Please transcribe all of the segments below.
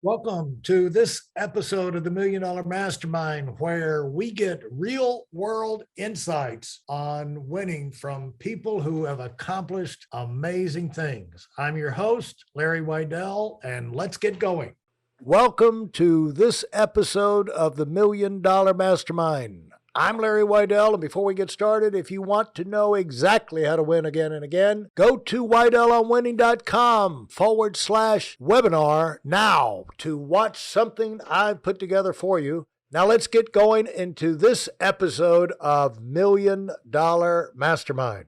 Welcome to this episode of the Million Dollar Mastermind, where we get real world insights on winning from people who have accomplished amazing things. I'm your host, Larry Weidel, and let's get going. Welcome to this episode of the Million Dollar Mastermind. I'm Larry Weidel, and before we get started, if you want to know exactly how to win again and again, go to weidelonwinning.com/webinar now to watch something I've put together for you. Now let's get going into this episode of Million Dollar Mastermind.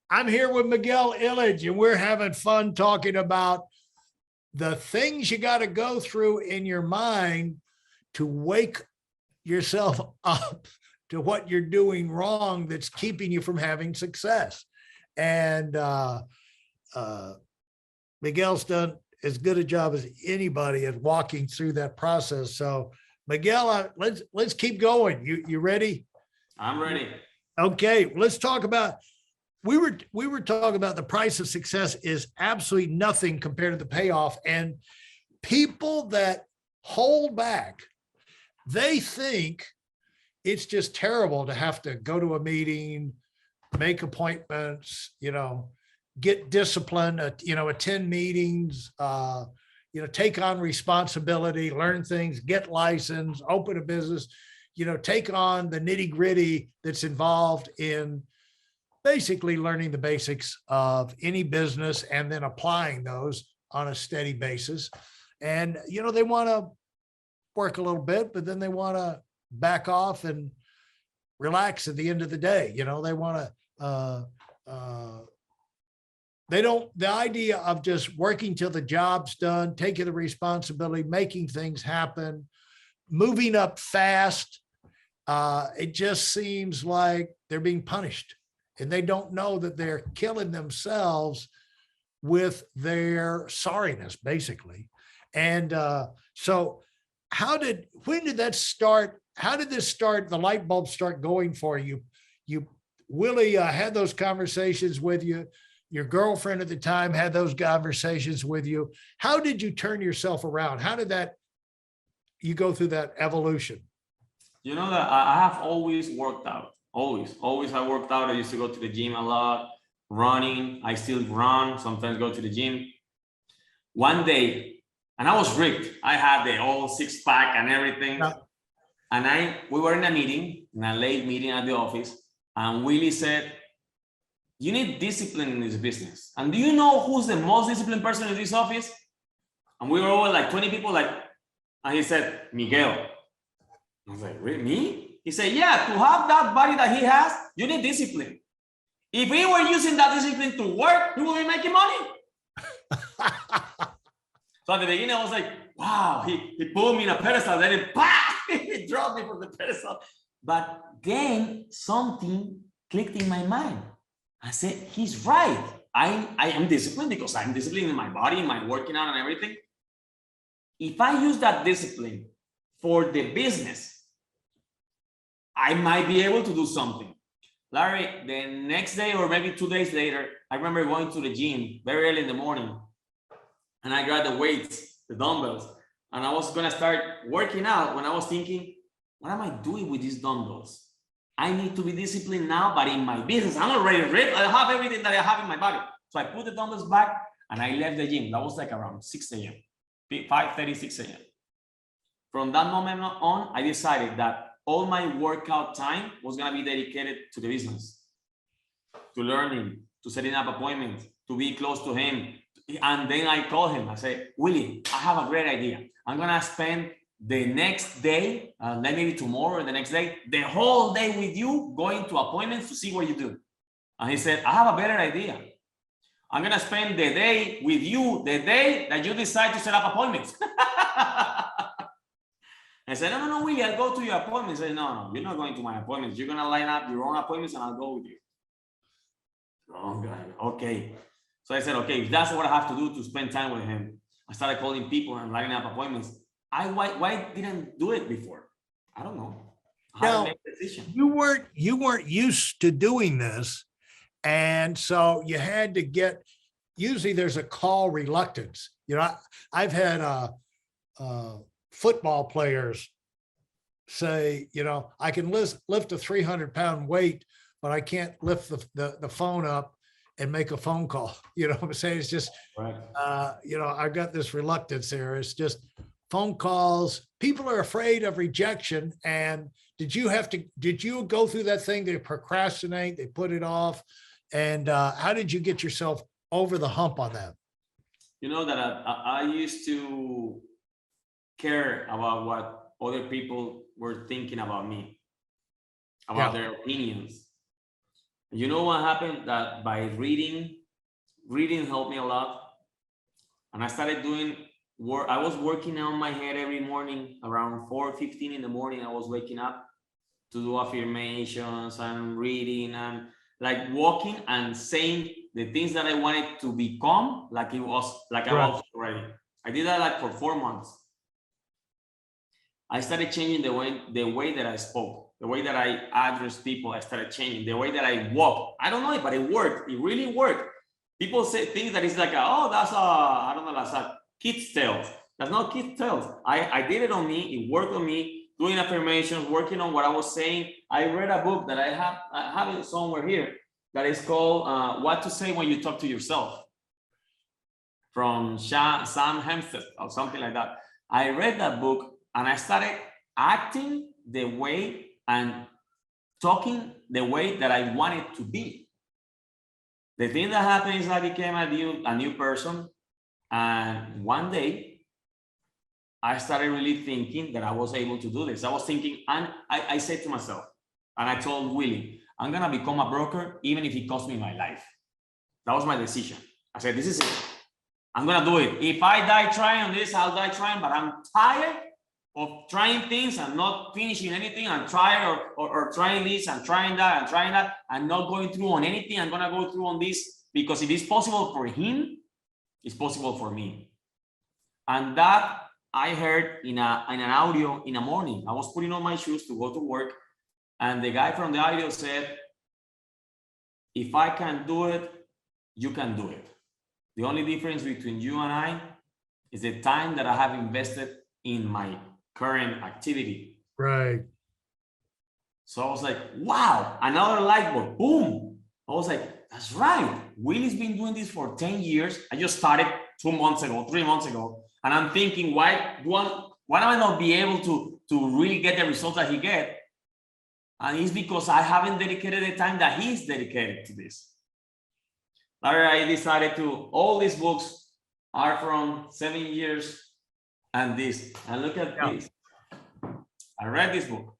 I'm here with Miguel Illidge, and we're having fun talking about the things you got to go through in your mind to wake yourself up to what you're doing wrong that's keeping you from having success. And Miguel's done as good a job as anybody at walking through that process. So Miguel, let's keep going. You ready? I'm ready. Okay, let's talk about, we were talking about the price of success is absolutely nothing compared to the payoff. And people that hold back, they think it's just terrible to have to go to a meeting, make appointments, get disciplined, attend meetings, take on responsibility, learn things, get licensed, open a business, take on the nitty gritty that's involved in basically learning the basics of any business and then applying those on a steady basis. And, they want to work a little bit, but then they want to back off and relax at the end of the day. They want to, the idea of just working till the job's done, taking the responsibility, making things happen, moving up fast. It just seems like they're being punished, and they don't know that they're killing themselves with their sorriness, basically. And so when did that start? How did this start? The light bulb start going for you? Willie had those conversations with you. Your girlfriend at the time had those conversations with you. How did you turn yourself around? How did you go through that evolution? That I have always worked out. Always I worked out. I used to go to the gym a lot, running. I still run, sometimes go to the gym. One day, and I was ripped. I had the whole six pack and everything. Yeah. And we were in a late meeting at the office, and Willie said, "You need discipline in this business. And do you know who's the most disciplined person in this office?" And we were over like 20 people, and he said, "Miguel." I was like, "Really? Me?" He said, "Yeah, to have that body that he has, you need discipline. If we were using that discipline to work, we would be making money." So at the beginning, I was like, wow, he put me in a pedestal, then he dropped me from the pedestal. But then something clicked in my mind. I said, he's right. I am disciplined because I'm disciplined in my body, in my working out and everything. If I use that discipline for the business, I might be able to do something. Larry, the next day or maybe 2 days later, I remember going to the gym very early in the morning, and I grabbed the weights, the dumbbells, and I was going to start working out when I was thinking, what am I doing with these dumbbells? I need to be disciplined now, but in my business, I'm already ripped. I have everything that I have in my body. So I put the dumbbells back and I left the gym. That was like around 6 a.m., 5:30, 6 a.m. From that moment on, I decided that all my workout time was going to be dedicated to the business, to learning, to setting up appointments, to be close to him. And then I called him. I said, "Willie, I have a great idea. I'm going to spend the next day, maybe tomorrow or the next day, the whole day with you, going to appointments to see what you do." And he said, "I have a better idea. I'm going to spend the day with you the day that you decide to set up appointments." I said, no, Willie, I'll go to your appointments. He said, no, you're not going to my appointments. You're going to line up your own appointments and I'll go with you. Wrong guy. Okay. So I said, okay, if that's what I have to do to spend time with him, I started calling people and lining up appointments. Why didn't do it before? I don't know. Now, you weren't used to doing this. And so you had to usually there's a call reluctance. I've had football players say, you know, I can lift a 300-pound weight, but I can't lift the phone up and make a phone call. You know what I'm saying? It's just, Right. you know, I've got this reluctance there. It's just phone calls. People are afraid of rejection. And did you go through that thing? They procrastinate, they put it off. And how did you get yourself over the hump on that? You know that I used to care about what other people were thinking about me, about their opinions. You know what happened? That by reading helped me a lot. And I started doing work. I was working on my head every morning around 4:15 in the morning. I was waking up to do affirmations and reading and like walking and saying the things that I wanted to become, like I was already. I did that like for 4 months. I started changing the way that I spoke, the way that I addressed people. I started changing the way that I walk. I don't know it, but it worked. It really worked. People say things that is like, oh, that's I don't know, that's a kid's tales. That's not kid's tales. I did it on me. It worked on me. Doing affirmations, working on what I was saying. I read a book that I have it somewhere here that is called What to Say When You Talk to Yourself, from Sam Hempstead or something like that. I read that book and I started acting the way and talking the way that I wanted to be. The thing that happened is I became a new person. And one day I started really thinking that I was able to do this. I was thinking, and I said to myself, and I told Willie, I'm gonna become a broker even if it costs me my life. That was my decision. I said, this is it. I'm gonna do it. If I die trying on this, I'll die trying, but I'm tired of trying things and not finishing anything. I'm tired or trying this and trying that and not going through on anything. I'm gonna go through on this because if it's possible for him, it's possible for me. And that I heard in an audio in the morning. I was putting on my shoes to go to work, and the guy from the audio said, if I can do it, you can do it. The only difference between you and I is the time that I have invested in my current activity. Right. So I was like, wow, another light bulb, boom. I was like, that's right. Willie's been doing this for 10 years. I just started 2 months ago, 3 months ago. And I'm thinking, why do I not be able to really get the results that he get? And it's because I haven't dedicated the time that he's dedicated to this. I decided all these books are from 7 years and this. And look at this. I read this book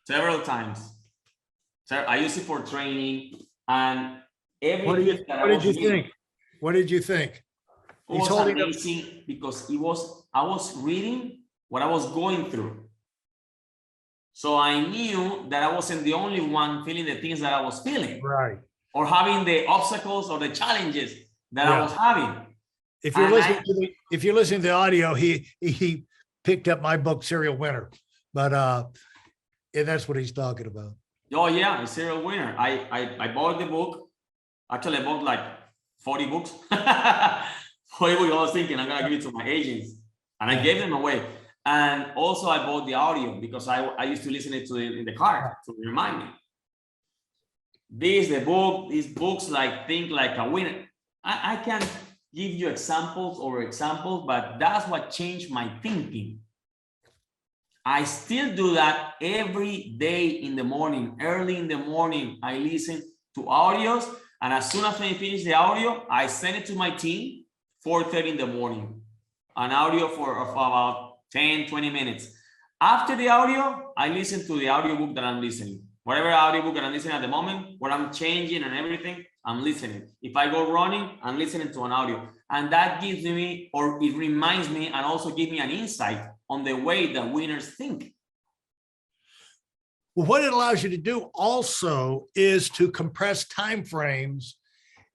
several times. So I use it for training and everything. What did you think? What did you think? It was amazing because I was reading what I was going through. So I knew that I wasn't the only one feeling the things that I was feeling. Right. Or having the obstacles or the challenges that I was having. If you're listening to the audio, he picked up my book, Serial Winner, but and that's what he's talking about. Oh yeah, a serial winner. I bought the book. Actually, I bought like 40 books. 40 books. I was thinking I'm gonna give it to my agents, and I gave them away. And also, I bought the audio because I used to listen it in the car to remind me. These books like Think Like a Winner. I can give you examples, but that's what changed my thinking. I still do that every day in the morning, early in the morning. I listen to audios, and as soon as I finish the audio, I send it to my team, 4:30 in the morning, an audio of about 10, 20 minutes. After the audio, I listen to the audiobook that I'm listening. Whatever audiobook that I'm listening at the moment, what I'm changing and everything, I'm listening. If I go running, I'm listening to an audio. And that gives me, or it reminds me, and also gives me an insight on the way that winners think. Well, what it allows you to do also is to compress time frames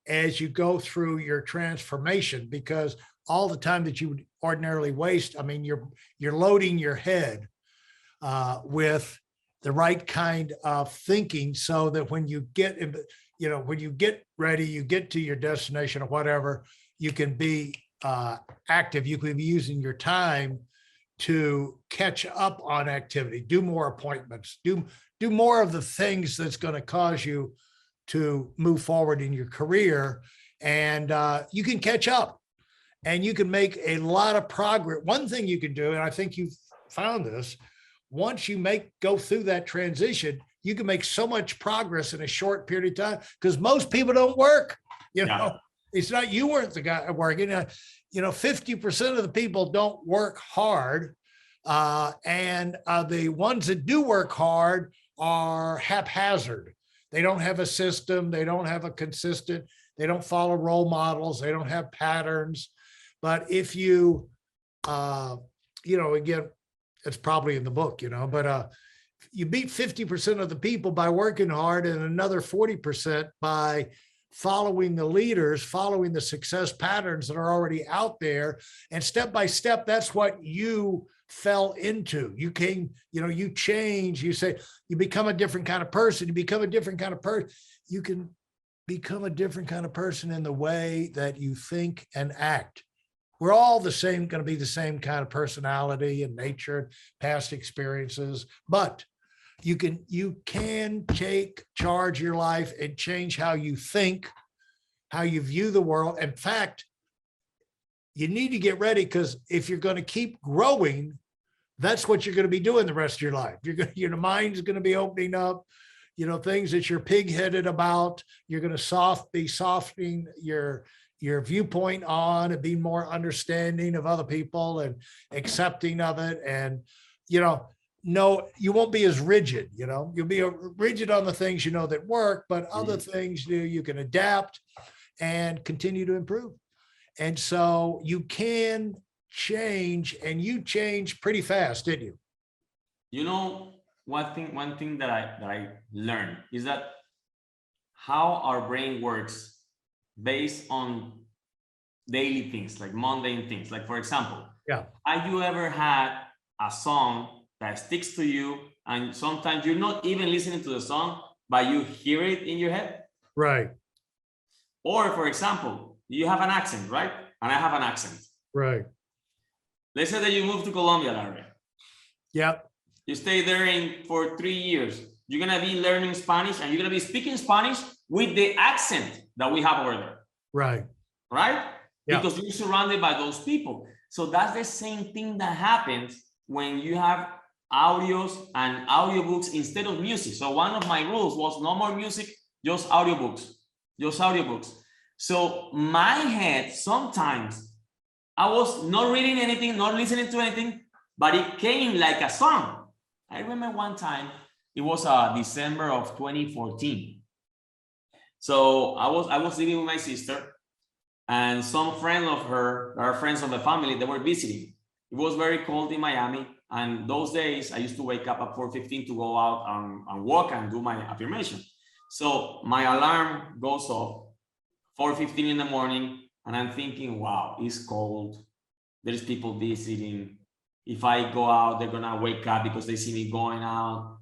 as you go through your transformation, because all the time that you would ordinarily waste, I mean, you're loading your head with the right kind of thinking, so that when you get in, when you get ready, you get to your destination or whatever, you can be active. You could be using your time to catch up on activity, do more appointments, do more of the things that's going to cause you to move forward in your career. And you can catch up and you can make a lot of progress. One thing you can do, and I think you've found this, once you go through that transition, you can make so much progress in a short period of time because most people don't work. It's not, you weren't the guy working. 50% of the people don't work hard. And the ones that do work hard are haphazard. They don't have a system. They don't have a consistent, they don't follow role models. They don't have patterns. But if you, again, it's probably in the book, but you beat 50% of the people by working hard and another 40% by following the leaders, following the success patterns that are already out there. And step by step, that's what you fell into. You came, you change, you say, you become a different kind of person. You become a different kind of person. You can become a different kind of person in the way that you think and act. We're all the same, going to be the same kind of personality and nature, past experiences, but you can take charge of your life and change how you think, how you view the world. In fact, you need to get ready because if you're going to keep growing, that's what you're going to be doing the rest of your life. Your mind's going to be opening up, things that you're pig-headed about. You're going to be softening your viewpoint on and be more understanding of other people and accepting of it. And, no, you won't be as rigid, you'll be rigid on the things, that work, but other things you can adapt and continue to improve. And so you can change, and you changed pretty fast, didn't you? One thing that I learned is that how our brain works based on daily things, like mundane things. Like, for example, have you ever had a song that sticks to you and sometimes you're not even listening to the song, but you hear it in your head? Right. Or, for example, you have an accent, right? And I have an accent. Right. Let's say that you move to Colombia, Larry. Yep. You stay there for 3 years. You're going to be learning Spanish and you're going to be speaking Spanish with the accent that we have over there. Right. Right? Yep. Because you're surrounded by those people. So that's the same thing that happens when you have audios and audiobooks instead of music. So one of my rules was no more music, just audiobooks. So my head, sometimes I was not reading anything, not listening to anything, but it came like a song. I remember one time, it was December of 2014. So I was living with my sister and some friend of her, our friends of the family, they were visiting. It was very cold in Miami. And those days I used to wake up at 4:15 to go out and walk and do my affirmation. So my alarm goes off 4:15 in the morning and I'm thinking, wow, it's cold. There's people visiting. If I go out, they're gonna wake up because they see me going out.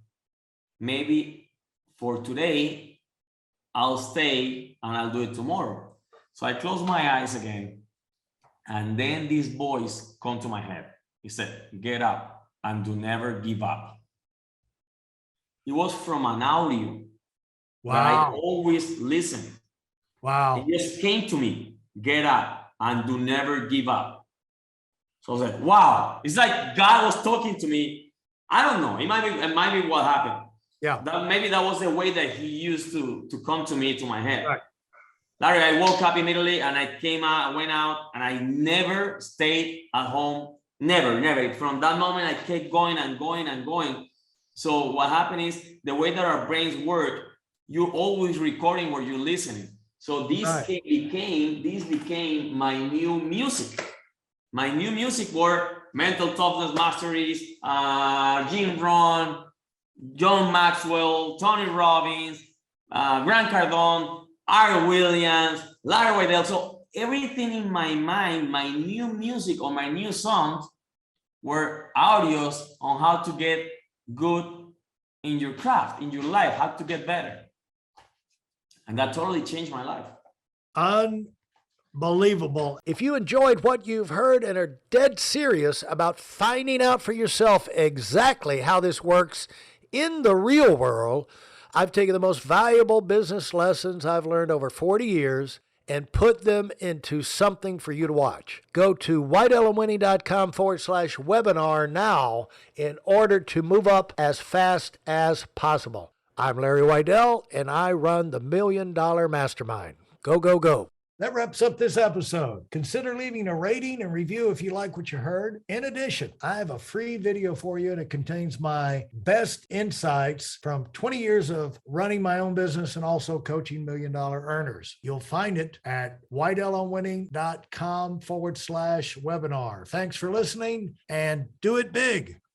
Maybe for today, I'll stay and I'll do it tomorrow. So I close my eyes again. And then this voice come to my head. He said, get up and do never give up. It was from an audio that I always listen. Wow. It just came to me, get up and do never give up. So I was like, wow, it's like God was talking to me. I don't know, it might be what happened. Yeah. Maybe that was the way that he used to come to me, to my head. Right. Larry, I woke up immediately and I came out, went out, and I never stayed at home. Never. From that moment, I kept going and going and going. So what happened is the way that our brains work, you're always recording where you're listening. So this became my new music. My new music were Mental Toughness Masteries, Jim Rohn, John Maxwell, Tony Robbins, Grant Cardone, Art Williams, Larry Weidel. So everything in my mind, my new music or my new songs were audios on how to get good in your craft, in your life, how to get better. And that totally changed my life. Unbelievable. If you enjoyed what you've heard and are dead serious about finding out for yourself exactly how this works in the real world, I've taken the most valuable business lessons I've learned over 40 years and put them into something for you to watch. Go to whiteelementary.com/webinar now in order to move up as fast as possible. I'm Larry Weidel, and I run the $1 Million Mastermind. Go, go, go. That wraps up this episode. Consider leaving a rating and review if you like what you heard. In addition, I have a free video for you, and it contains my best insights from 20 years of running my own business and also coaching $1 million earners. You'll find it at whiteeleonwinning.com/webinar. Thanks for listening, and do it big.